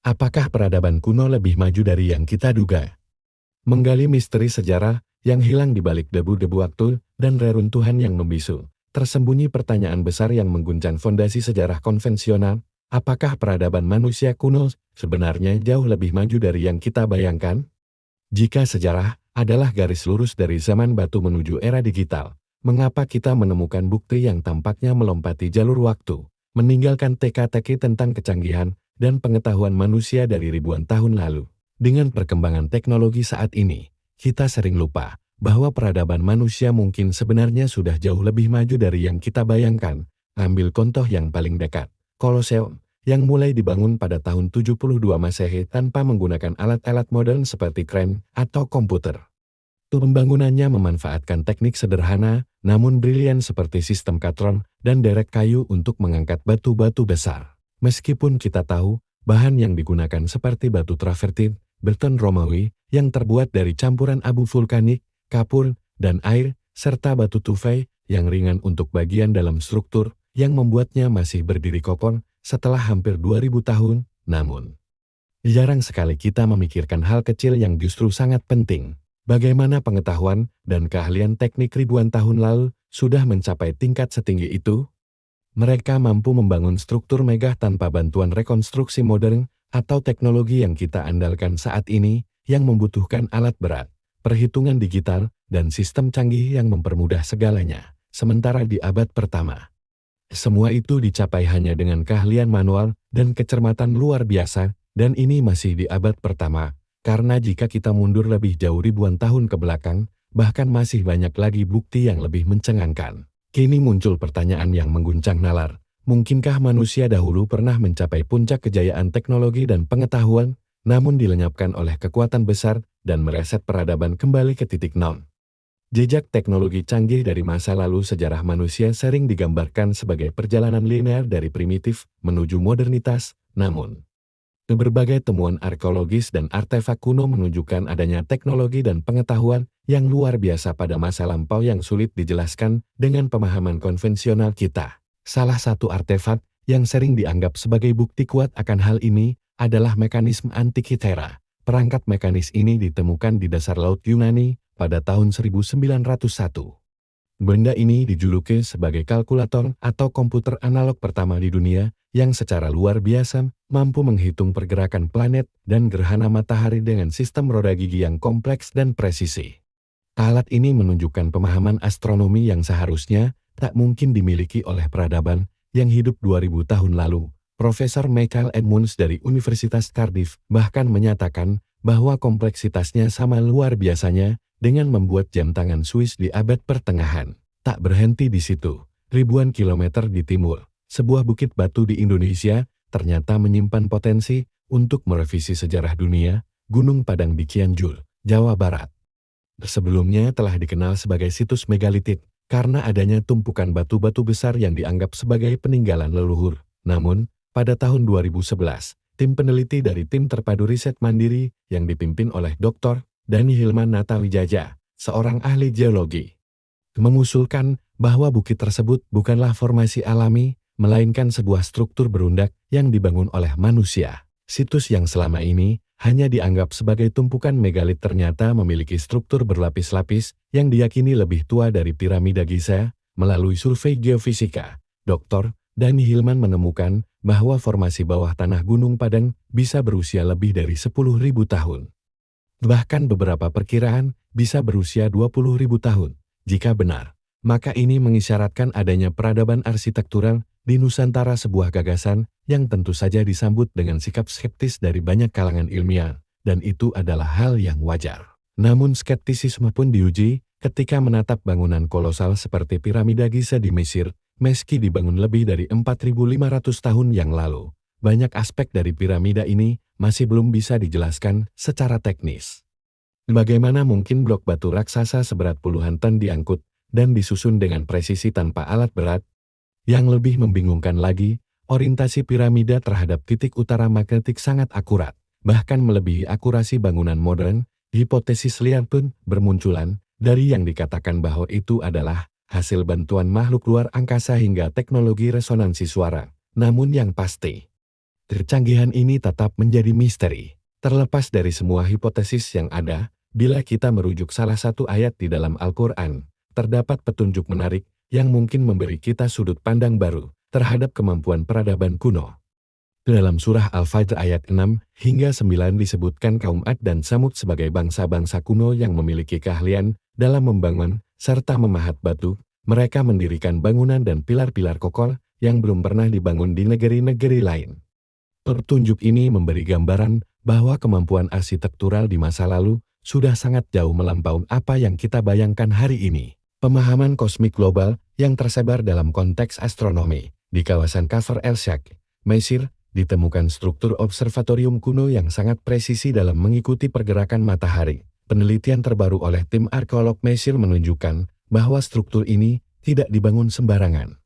Apakah peradaban kuno lebih maju dari yang kita duga? Menggali misteri sejarah yang hilang di balik debu-debu waktu dan reruntuhan yang membisu. Tersembunyi pertanyaan besar yang mengguncang fondasi sejarah konvensional. Apakah peradaban manusia kuno sebenarnya jauh lebih maju dari yang kita bayangkan? Jika sejarah adalah garis lurus dari zaman batu menuju era digital, mengapa kita menemukan bukti yang tampaknya melompati jalur waktu, meninggalkan teka-teki tentang kecanggihan dan pengetahuan manusia dari ribuan tahun lalu? Dengan perkembangan teknologi saat ini, kita sering lupa bahwa peradaban manusia mungkin sebenarnya sudah jauh lebih maju dari yang kita bayangkan. Ambil contoh yang paling dekat, Koloseum, yang mulai dibangun pada tahun 72 Masehi tanpa menggunakan alat-alat modern seperti kren atau komputer. Pembangunannya memanfaatkan teknik sederhana, namun brilian seperti sistem katron dan derek kayu untuk mengangkat batu-batu besar. Meskipun kita tahu, bahan yang digunakan seperti batu travertin, beton Romawi, yang terbuat dari campuran abu vulkanik, kapur, dan air, serta batu tufai yang ringan untuk bagian dalam struktur, yang membuatnya masih berdiri kokoh setelah hampir 2000 tahun, namun jarang sekali kita memikirkan hal kecil yang justru sangat penting. Bagaimana pengetahuan dan keahlian teknik ribuan tahun lalu sudah mencapai tingkat setinggi itu? Mereka mampu membangun struktur megah tanpa bantuan rekonstruksi modern atau teknologi yang kita andalkan saat ini, yang membutuhkan alat berat, perhitungan digital, dan sistem canggih yang mempermudah segalanya. Sementara di abad pertama, semua itu dicapai hanya dengan keahlian manual dan kecermatan luar biasa, dan ini masih di abad pertama, karena jika kita mundur lebih jauh ribuan tahun ke belakang, bahkan masih banyak lagi bukti yang lebih mencengangkan. Kini muncul pertanyaan yang mengguncang nalar, mungkinkah manusia dahulu pernah mencapai puncak kejayaan teknologi dan pengetahuan, namun dilenyapkan oleh kekuatan besar dan mereset peradaban kembali ke titik nol? Jejak teknologi canggih dari masa lalu sejarah manusia sering digambarkan sebagai perjalanan linear dari primitif menuju modernitas, namun berbagai temuan arkeologis dan artefak kuno menunjukkan adanya teknologi dan pengetahuan yang luar biasa pada masa lampau yang sulit dijelaskan dengan pemahaman konvensional kita. Salah satu artefak yang sering dianggap sebagai bukti kuat akan hal ini adalah mekanisme Antikythera. Perangkat mekanis ini ditemukan di dasar laut Yunani pada tahun 1901. Benda ini dijuluki sebagai kalkulator atau komputer analog pertama di dunia, yang secara luar biasa mampu menghitung pergerakan planet dan gerhana matahari dengan sistem roda gigi yang kompleks dan presisi. Alat ini menunjukkan pemahaman astronomi yang seharusnya tak mungkin dimiliki oleh peradaban yang hidup 2000 tahun lalu. Profesor Michael Edmunds dari Universitas Cardiff bahkan menyatakan bahwa kompleksitasnya sama luar biasanya dengan membuat jam tangan Swiss di abad pertengahan. Tak berhenti di situ, ribuan kilometer di timur, sebuah bukit batu di Indonesia ternyata menyimpan potensi untuk merevisi sejarah dunia, Gunung Padang di Cianjur, Jawa Barat. Sebelumnya telah dikenal sebagai situs megalitik karena adanya tumpukan batu-batu besar yang dianggap sebagai peninggalan leluhur. Namun, pada tahun 2011, tim peneliti dari Tim Terpadu Riset Mandiri yang dipimpin oleh Dr. Dani Hilman Natawijaja, seorang ahli geologi, mengusulkan bahwa bukit tersebut bukanlah formasi alami, melainkan sebuah struktur berundak yang dibangun oleh manusia. Situs yang selama ini hanya dianggap sebagai tumpukan megalit ternyata memiliki struktur berlapis-lapis yang diyakini lebih tua dari piramida Giza. Melalui survei geofisika, Dr. Dani Hilman menemukan bahwa formasi bawah tanah Gunung Padang bisa berusia lebih dari 10.000 tahun. Bahkan beberapa perkiraan bisa berusia 20.000 tahun. Jika benar, maka ini mengisyaratkan adanya peradaban arsitektural di Nusantara, sebuah gagasan yang tentu saja disambut dengan sikap skeptis dari banyak kalangan ilmiah, dan itu adalah hal yang wajar. Namun skeptisisme pun diuji ketika menatap bangunan kolosal seperti piramida Giza di Mesir, meski dibangun lebih dari 4.500 tahun yang lalu. Banyak aspek dari piramida ini masih belum bisa dijelaskan secara teknis. Bagaimana mungkin blok batu raksasa seberat puluhan ton diangkut dan disusun dengan presisi tanpa alat berat? Yang lebih membingungkan lagi, orientasi piramida terhadap titik utara magnetik sangat akurat, bahkan melebihi akurasi bangunan modern. Hipotesis liar pun bermunculan, dari yang dikatakan bahwa itu adalah hasil bantuan makhluk luar angkasa hingga teknologi resonansi suara. Namun yang pasti, Kecanggihan ini tetap menjadi misteri. Terlepas dari semua hipotesis yang ada, bila kita merujuk salah satu ayat di dalam Al-Quran, terdapat petunjuk menarik yang mungkin memberi kita sudut pandang baru terhadap kemampuan peradaban kuno. Dalam surah Al-Fajr ayat 6 hingga 9 disebutkan kaum Ad dan Samud sebagai bangsa-bangsa kuno yang memiliki keahlian dalam membangun serta memahat batu. Mereka mendirikan bangunan dan pilar-pilar kokoh yang belum pernah dibangun di negeri-negeri lain. Petunjuk ini memberi gambaran bahwa kemampuan arsitektural di masa lalu sudah sangat jauh melampaui apa yang kita bayangkan hari ini. Pemahaman kosmik global yang tersebar dalam konteks astronomi. Di kawasan Kafr el-Shaq, Mesir, ditemukan struktur observatorium kuno yang sangat presisi dalam mengikuti pergerakan matahari. Penelitian terbaru oleh tim arkeolog Mesir menunjukkan bahwa struktur ini tidak dibangun sembarangan.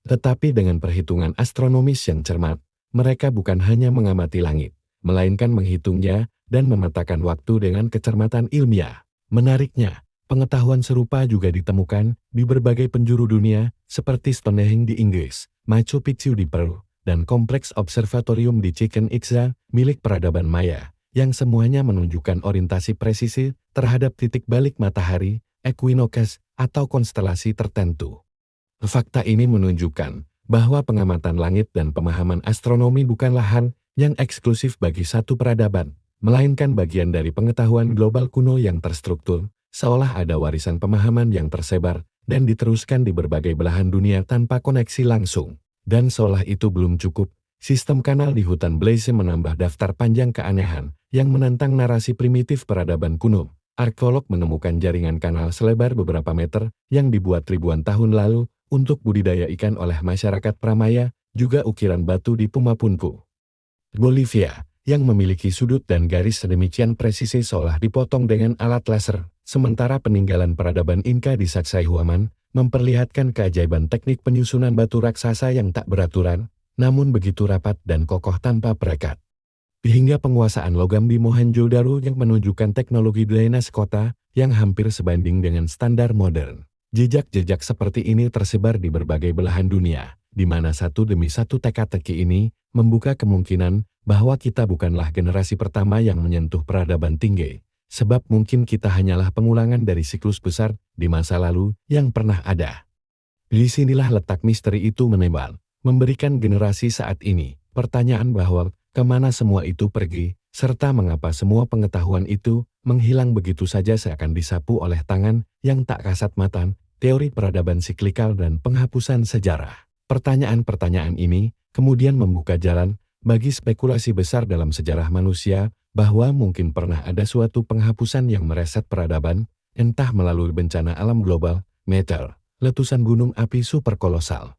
Tetapi dengan perhitungan astronomis yang cermat, mereka bukan hanya mengamati langit, melainkan menghitungnya dan memetakan waktu dengan kecermatan ilmiah. Menariknya, pengetahuan serupa juga ditemukan di berbagai penjuru dunia, seperti Stonehenge di Inggris, Machu Picchu di Peru, dan kompleks observatorium di Chichen Itza, milik peradaban Maya, yang semuanya menunjukkan orientasi presisi terhadap titik balik matahari, ekuinoks, atau konstelasi tertentu. Fakta ini menunjukkan bahwa pengamatan langit dan pemahaman astronomi bukanlah hal yang eksklusif bagi satu peradaban, melainkan bagian dari pengetahuan global kuno yang terstruktur, seolah ada warisan pemahaman yang tersebar dan diteruskan di berbagai belahan dunia tanpa koneksi langsung. Dan seolah itu belum cukup, sistem kanal di hutan Blaise menambah daftar panjang keanehan yang menantang narasi primitif peradaban kuno. Arkeolog menemukan jaringan kanal selebar beberapa meter yang dibuat ribuan tahun lalu untuk budidaya ikan oleh masyarakat Pramaya, juga ukiran batu di Pumapunku, Bolivia, yang memiliki sudut dan garis sedemikian presisi seolah dipotong dengan alat laser, sementara peninggalan peradaban Inka di Sacsayhuaman memperlihatkan keajaiban teknik penyusunan batu raksasa yang tak beraturan, namun begitu rapat dan kokoh tanpa perekat. Hingga penguasaan logam di Mohenjo-daro yang menunjukkan teknologi drainase kota yang hampir sebanding dengan standar modern. Jejak-jejak seperti ini tersebar di berbagai belahan dunia, di mana satu demi satu teka-teki ini membuka kemungkinan bahwa kita bukanlah generasi pertama yang menyentuh peradaban tinggi, sebab mungkin kita hanyalah pengulangan dari siklus besar di masa lalu yang pernah ada. Di sinilah letak misteri itu menebal, memberikan generasi saat ini pertanyaan bahwa kemana semua itu pergi, serta mengapa semua pengetahuan itu menghilang begitu saja seakan disapu oleh tangan yang tak kasat mata. Teori peradaban siklikal dan penghapusan sejarah. Pertanyaan-pertanyaan ini kemudian membuka jalan bagi spekulasi besar dalam sejarah manusia bahwa mungkin pernah ada suatu penghapusan yang mereset peradaban, entah melalui bencana alam global, meteor, letusan gunung api superkolosal,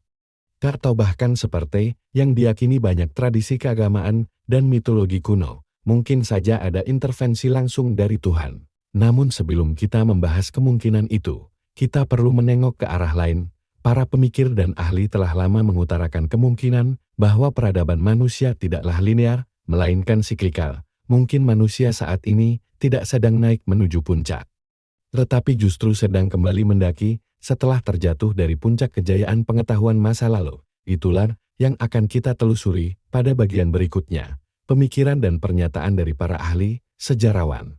atau bahkan seperti yang diyakini banyak tradisi keagamaan dan mitologi kuno, mungkin saja ada intervensi langsung dari Tuhan. Namun sebelum kita membahas kemungkinan itu, kita perlu menengok ke arah lain. Para pemikir dan ahli telah lama mengutarakan kemungkinan bahwa peradaban manusia tidaklah linear, melainkan siklikal. Mungkin manusia saat ini tidak sedang naik menuju puncak, tetapi justru sedang kembali mendaki setelah terjatuh dari puncak kejayaan pengetahuan masa lalu. Itulah yang akan kita telusuri pada bagian berikutnya. Pemikiran dan pernyataan dari para ahli, sejarawan,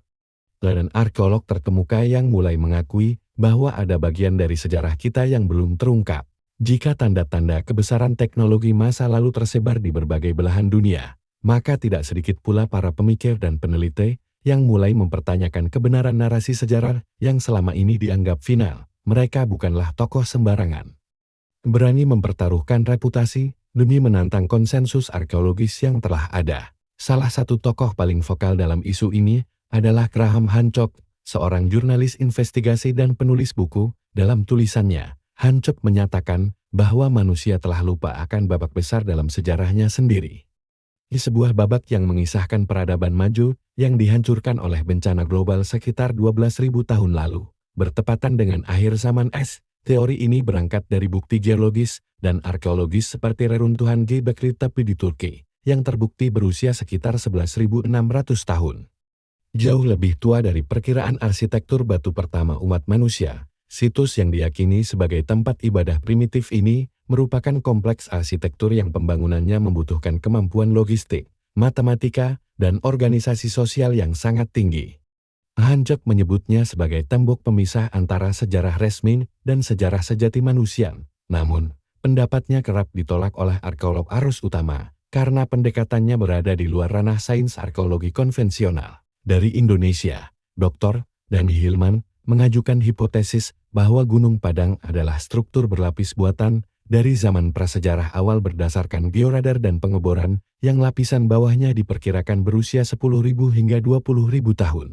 dan arkeolog terkemuka yang mulai mengakui bahwa ada bagian dari sejarah kita yang belum terungkap. Jika tanda-tanda kebesaran teknologi masa lalu tersebar di berbagai belahan dunia, maka tidak sedikit pula para pemikir dan peneliti yang mulai mempertanyakan kebenaran narasi sejarah yang selama ini dianggap final. Mereka bukanlah tokoh sembarangan, berani mempertaruhkan reputasi demi menantang konsensus arkeologis yang telah ada. Salah satu tokoh paling vokal dalam isu ini adalah Graham Hancock, seorang jurnalis investigasi dan penulis buku. Dalam tulisannya, Hancock menyatakan bahwa manusia telah lupa akan babak besar dalam sejarahnya sendiri. Di sebuah babak yang mengisahkan peradaban maju yang dihancurkan oleh bencana global sekitar 12.000 tahun lalu, bertepatan dengan akhir zaman es. Teori ini berangkat dari bukti geologis dan arkeologis seperti reruntuhan Göbekli Tepe di Turki, yang terbukti berusia sekitar 11.600 tahun. Jauh lebih tua dari perkiraan arsitektur batu pertama umat manusia, situs yang diyakini sebagai tempat ibadah primitif ini merupakan kompleks arsitektur yang pembangunannya membutuhkan kemampuan logistik, matematika, dan organisasi sosial yang sangat tinggi. Hancock menyebutnya sebagai tembok pemisah antara sejarah resmi dan sejarah sejati manusia. Namun, pendapatnya kerap ditolak oleh arkeolog arus utama, karena pendekatannya berada di luar ranah sains arkeologi konvensional. Dari Indonesia, Dr. Dani Hilman mengajukan hipotesis bahwa Gunung Padang adalah struktur berlapis buatan dari zaman prasejarah awal berdasarkan georadar dan pengeboran yang lapisan bawahnya diperkirakan berusia 10.000 hingga 20.000 tahun.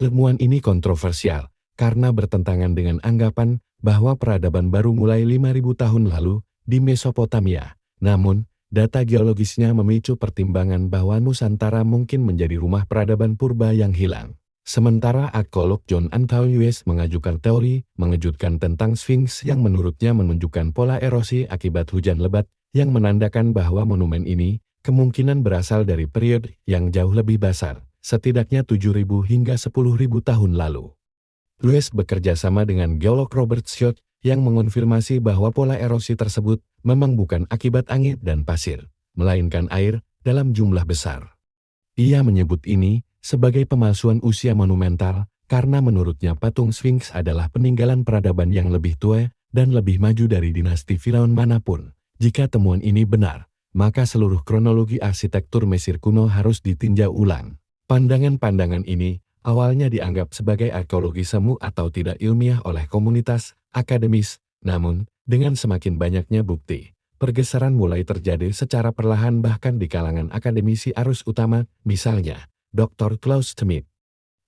Ilmuwan ini kontroversial karena bertentangan dengan anggapan bahwa peradaban baru mulai 5.000 tahun lalu di Mesopotamia. Namun, data geologisnya memicu pertimbangan bahwa Nusantara mungkin menjadi rumah peradaban purba yang hilang. Sementara arkeolog John Anthony mengajukan teori mengejutkan tentang Sphinx yang menurutnya menunjukkan pola erosi akibat hujan lebat yang menandakan bahwa monumen ini kemungkinan berasal dari periode yang jauh lebih besar, setidaknya 7.000 hingga 10.000 tahun lalu. Lewis bekerja sama dengan geolog Robert Schott yang mengonfirmasi bahwa pola erosi tersebut memang bukan akibat angin dan pasir, melainkan air dalam jumlah besar. Ia menyebut ini sebagai pemalsuan usia monumental karena menurutnya patung Sphinx adalah peninggalan peradaban yang lebih tua dan lebih maju dari dinasti Firaun manapun. Jika temuan ini benar, maka seluruh kronologi arsitektur Mesir kuno harus ditinjau ulang. Pandangan-pandangan ini awalnya dianggap sebagai arkeologi semu atau tidak ilmiah oleh komunitas akademis, namun dengan semakin banyaknya bukti, pergeseran mulai terjadi secara perlahan bahkan di kalangan akademisi arus utama, misalnya Dr. Klaus Schmidt,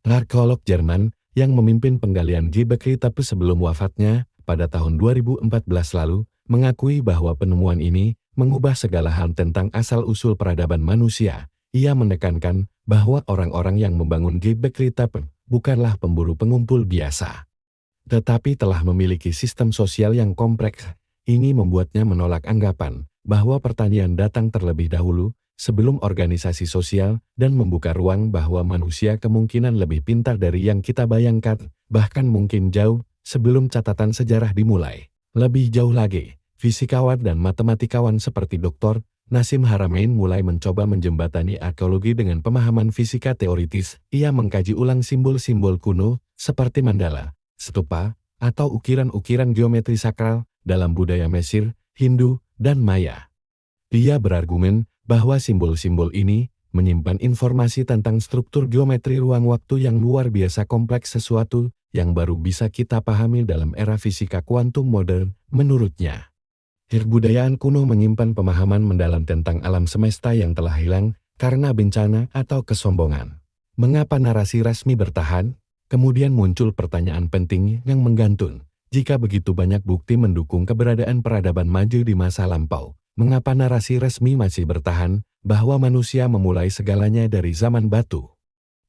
arkeolog Jerman yang memimpin penggalian Göbekli Tepe sebelum wafatnya pada tahun 2014 lalu, mengakui bahwa penemuan ini mengubah segala hal tentang asal-usul peradaban manusia. Ia menekankan bahwa orang-orang yang membangun Göbekli Tepe bukanlah pemburu pengumpul biasa, tetapi telah memiliki sistem sosial yang kompleks. Ini membuatnya menolak anggapan bahwa pertanian datang terlebih dahulu sebelum organisasi sosial dan membuka ruang bahwa manusia kemungkinan lebih pintar dari yang kita bayangkan, bahkan mungkin jauh sebelum catatan sejarah dimulai. Lebih jauh lagi, fisikawan dan matematikawan seperti Dr. Nasim Haramein mulai mencoba menjembatani arkeologi dengan pemahaman fisika teoritis. Ia mengkaji ulang simbol-simbol kuno seperti mandala, stupa, atau ukiran-ukiran geometri sakral dalam budaya Mesir, Hindu, dan Maya. Dia berargumen bahwa simbol-simbol ini menyimpan informasi tentang struktur geometri ruang waktu yang luar biasa kompleks, sesuatu yang baru bisa kita pahami dalam era fisika kuantum modern. Menurutnya, kebudayaan kuno menyimpan pemahaman mendalam tentang alam semesta yang telah hilang karena bencana atau kesombongan. Mengapa narasi resmi bertahan? Kemudian muncul pertanyaan penting yang menggantung. Jika begitu banyak bukti mendukung keberadaan peradaban maju di masa lampau, mengapa narasi resmi masih bertahan bahwa manusia memulai segalanya dari zaman batu?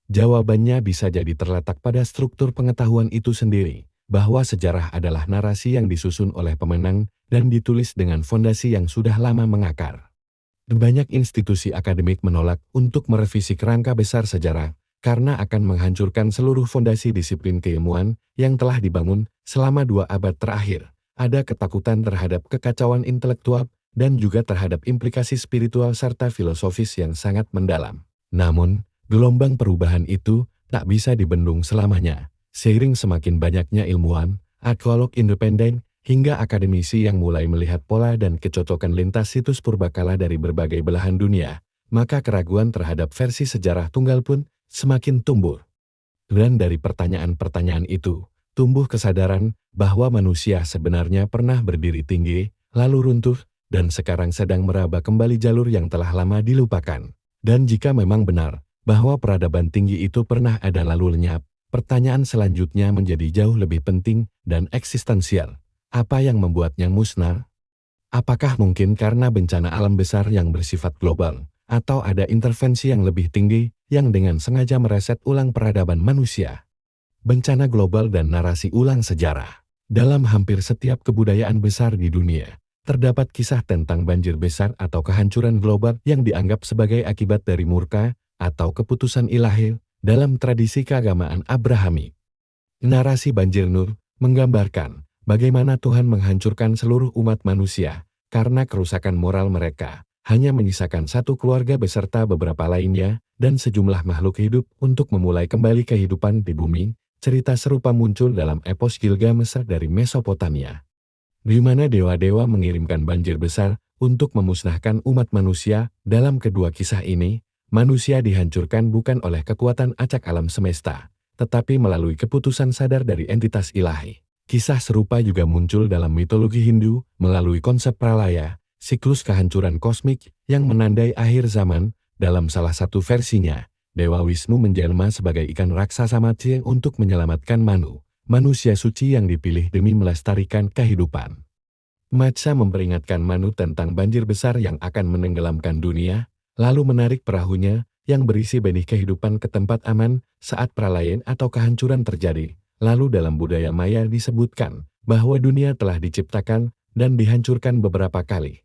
Jawabannya bisa jadi terletak pada struktur pengetahuan itu sendiri, bahwa sejarah adalah narasi yang disusun oleh pemenang dan ditulis dengan fondasi yang sudah lama mengakar. Banyak institusi akademik menolak untuk merevisi kerangka besar sejarah, karena akan menghancurkan seluruh fondasi disiplin keilmuan yang telah dibangun selama 2 abad terakhir. Ada ketakutan terhadap kekacauan intelektual dan juga terhadap implikasi spiritual serta filosofis yang sangat mendalam. Namun, gelombang perubahan itu tak bisa dibendung selamanya. Seiring semakin banyaknya ilmuwan, arkeolog independen, hingga akademisi yang mulai melihat pola dan kecocokan lintas situs purbakala dari berbagai belahan dunia, maka keraguan terhadap versi sejarah tunggal pun semakin tumbuh. Dan dari pertanyaan-pertanyaan itu, tumbuh kesadaran bahwa manusia sebenarnya pernah berdiri tinggi, lalu runtuh, dan sekarang sedang meraba kembali jalur yang telah lama dilupakan. Dan jika memang benar bahwa peradaban tinggi itu pernah ada lalu lenyap, pertanyaan selanjutnya menjadi jauh lebih penting dan eksistensial. Apa yang membuatnya musnah? Apakah mungkin karena bencana alam besar yang bersifat global, atau ada intervensi yang lebih tinggi yang dengan sengaja mereset ulang peradaban manusia? Bencana global dan narasi ulang sejarah. Dalam hampir setiap kebudayaan besar di dunia, terdapat kisah tentang banjir besar atau kehancuran global yang dianggap sebagai akibat dari murka atau keputusan ilahi dalam tradisi keagamaan Abrahamik. Narasi banjir Nur menggambarkan bagaimana Tuhan menghancurkan seluruh umat manusia karena kerusakan moral mereka, hanya menyisakan satu keluarga beserta beberapa lainnya dan sejumlah makhluk hidup untuk memulai kembali kehidupan di bumi. Cerita serupa muncul dalam epos Gilgamesh dari Mesopotamia, di mana dewa-dewa mengirimkan banjir besar untuk memusnahkan umat manusia. Dalam kedua kisah ini, manusia dihancurkan bukan oleh kekuatan acak alam semesta, tetapi melalui keputusan sadar dari entitas ilahi. Kisah serupa juga muncul dalam mitologi Hindu melalui konsep pralaya, siklus kehancuran kosmik yang menandai akhir zaman. Dalam salah satu versinya, Dewa Wisnu menjelma sebagai ikan raksasa Matsya untuk menyelamatkan Manu, manusia suci yang dipilih demi melestarikan kehidupan. Matsya memperingatkan Manu tentang banjir besar yang akan menenggelamkan dunia, lalu menarik perahunya yang berisi benih kehidupan ke tempat aman saat pralaya atau kehancuran terjadi. Lalu dalam budaya Maya disebutkan bahwa dunia telah diciptakan dan dihancurkan beberapa kali.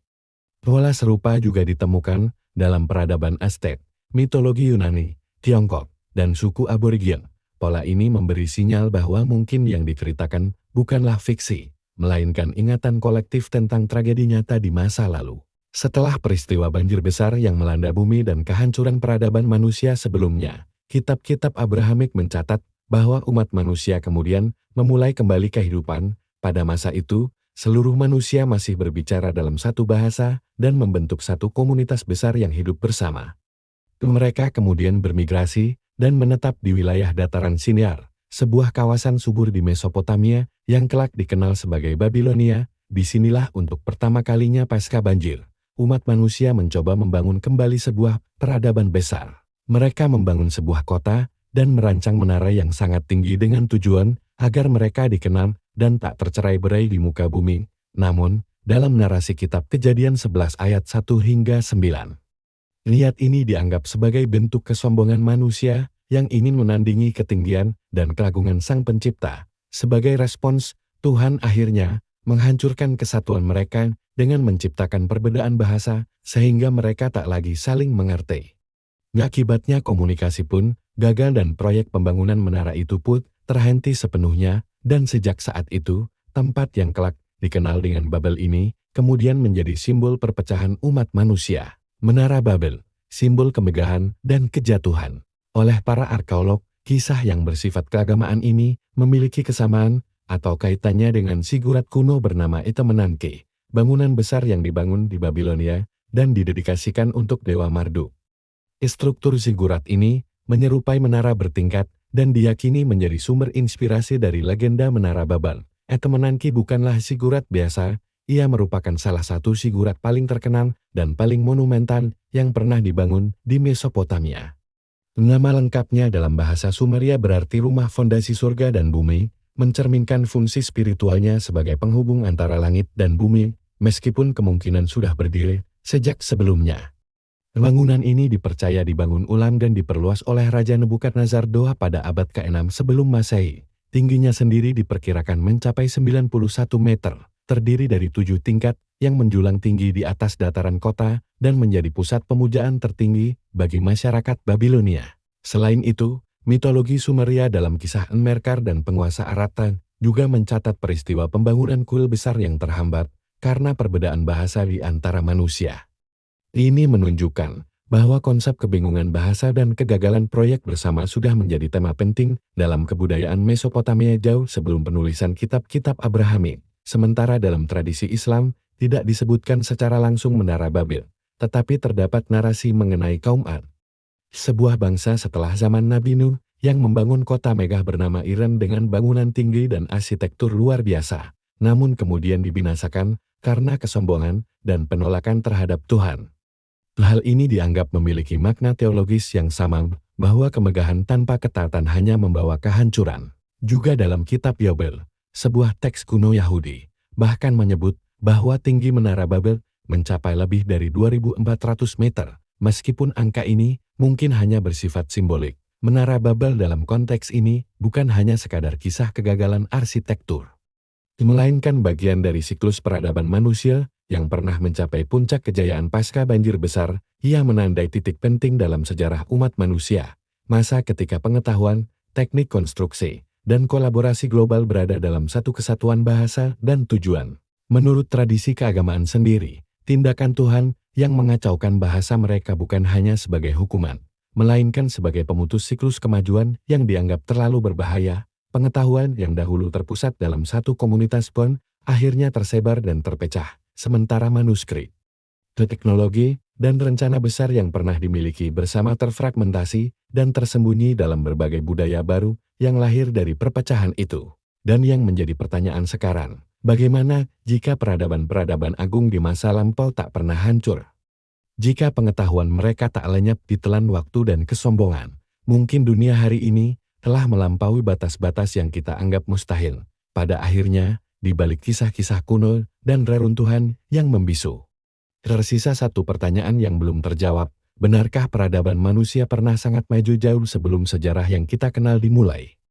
Pola serupa juga ditemukan dalam peradaban Aztec, mitologi Yunani, Tiongkok, dan suku Aborigin. Pola ini memberi sinyal bahwa mungkin yang diceritakan bukanlah fiksi, melainkan ingatan kolektif tentang tragedi nyata di masa lalu. Setelah peristiwa banjir besar yang melanda bumi dan kehancuran peradaban manusia sebelumnya, kitab-kitab Abrahamik mencatat bahwa umat manusia kemudian memulai kembali kehidupan. Pada masa itu, seluruh manusia masih berbicara dalam satu bahasa dan membentuk satu komunitas besar yang hidup bersama. Mereka kemudian bermigrasi dan menetap di wilayah dataran Shinar, sebuah kawasan subur di Mesopotamia yang kelak dikenal sebagai Babilonia. Disinilah untuk pertama kalinya pasca banjir, umat manusia mencoba membangun kembali sebuah peradaban besar. Mereka membangun sebuah kota dan merancang menara yang sangat tinggi dengan tujuan agar mereka dikenal dan tak tercerai-berai di muka bumi. Namun, dalam narasi kitab Kejadian 11 ayat 1 hingga 9, niat ini dianggap sebagai bentuk kesombongan manusia yang ingin menandingi ketinggian dan keagungan Sang Pencipta. Sebagai respons, Tuhan akhirnya menghancurkan kesatuan mereka dengan menciptakan perbedaan bahasa sehingga mereka tak lagi saling mengerti. Akibatnya komunikasi pun gagal dan proyek pembangunan menara itu pun terhenti sepenuhnya, dan sejak saat itu, tempat yang kelak dikenal dengan Babel ini kemudian menjadi simbol perpecahan umat manusia. Menara Babel, simbol kemegahan dan kejatuhan. Oleh para arkeolog, kisah yang bersifat keagamaan ini memiliki kesamaan atau kaitannya dengan zigurat kuno bernama Etemenanke, bangunan besar yang dibangun di Babilonia dan didedikasikan untuk Dewa Marduk. Struktur zigurat ini menyerupai menara bertingkat dan diyakini menjadi sumber inspirasi dari legenda Menara Babel. Etemenanke bukanlah zigurat biasa, ia merupakan salah satu zigurat paling terkenal dan paling monumental yang pernah dibangun di Mesopotamia. Nama lengkapnya dalam bahasa Sumeria berarti rumah fondasi surga dan bumi, mencerminkan fungsi spiritualnya sebagai penghubung antara langit dan bumi, meskipun kemungkinan sudah berdiri sejak sebelumnya. Bangunan ini dipercaya dibangun ulang dan diperluas oleh Raja Nebukadnezar II pada abad ke-6 sebelum Masehi. Tingginya sendiri diperkirakan mencapai 91 meter, terdiri dari 7 tingkat yang menjulang tinggi di atas dataran kota dan menjadi pusat pemujaan tertinggi bagi masyarakat Babilonia. Selain itu, mitologi Sumeria dalam kisah Enmerkar dan penguasa Aratan juga mencatat peristiwa pembangunan kuil besar yang terhambat karena perbedaan bahasa di antara manusia. Ini menunjukkan bahwa konsep kebingungan bahasa dan kegagalan proyek bersama sudah menjadi tema penting dalam kebudayaan Mesopotamia jauh sebelum penulisan kitab-kitab Abrahamik. Sementara dalam tradisi Islam, tidak disebutkan secara langsung Menara Babel, tetapi terdapat narasi mengenai kaum Ad, sebuah bangsa setelah zaman Nabi Nuh, yang membangun kota megah bernama Iran dengan bangunan tinggi dan arsitektur luar biasa, namun kemudian dibinasakan karena kesombongan dan penolakan terhadap Tuhan. Hal ini dianggap memiliki makna teologis yang sama, bahwa kemegahan tanpa ketaatan hanya membawa kehancuran. Juga dalam kitab Yobel, sebuah teks kuno Yahudi, bahkan menyebut bahwa tinggi Menara Babel mencapai lebih dari 2.400 meter. Meskipun angka ini mungkin hanya bersifat simbolik, Menara Babel dalam konteks ini bukan hanya sekadar kisah kegagalan arsitektur, melainkan bagian dari siklus peradaban manusia yang pernah mencapai puncak kejayaan pasca banjir besar. Ia menandai titik penting dalam sejarah umat manusia, masa ketika pengetahuan, teknik konstruksi, dan kolaborasi global berada dalam satu kesatuan bahasa dan tujuan. Menurut tradisi keagamaan sendiri, tindakan Tuhan yang mengacaukan bahasa mereka bukan hanya sebagai hukuman, melainkan sebagai pemutus siklus kemajuan yang dianggap terlalu berbahaya. Pengetahuan yang dahulu terpusat dalam satu komunitas pun akhirnya tersebar dan terpecah, sementara manuskrip, teknologi, dan rencana besar yang pernah dimiliki bersama terfragmentasi dan tersembunyi dalam berbagai budaya baru yang lahir dari perpecahan itu. Dan yang menjadi pertanyaan sekarang, bagaimana jika peradaban-peradaban agung di masa lampau tak pernah hancur? Jika pengetahuan mereka tak lenyap ditelan waktu dan kesombongan, mungkin dunia hari ini telah melampaui batas-batas yang kita anggap mustahil. Pada akhirnya, di balik kisah-kisah kuno dan reruntuhan yang membisu, tersisa satu pertanyaan yang belum terjawab. Benarkah peradaban manusia pernah sangat maju jauh sebelum sejarah yang kita kenal dimulai?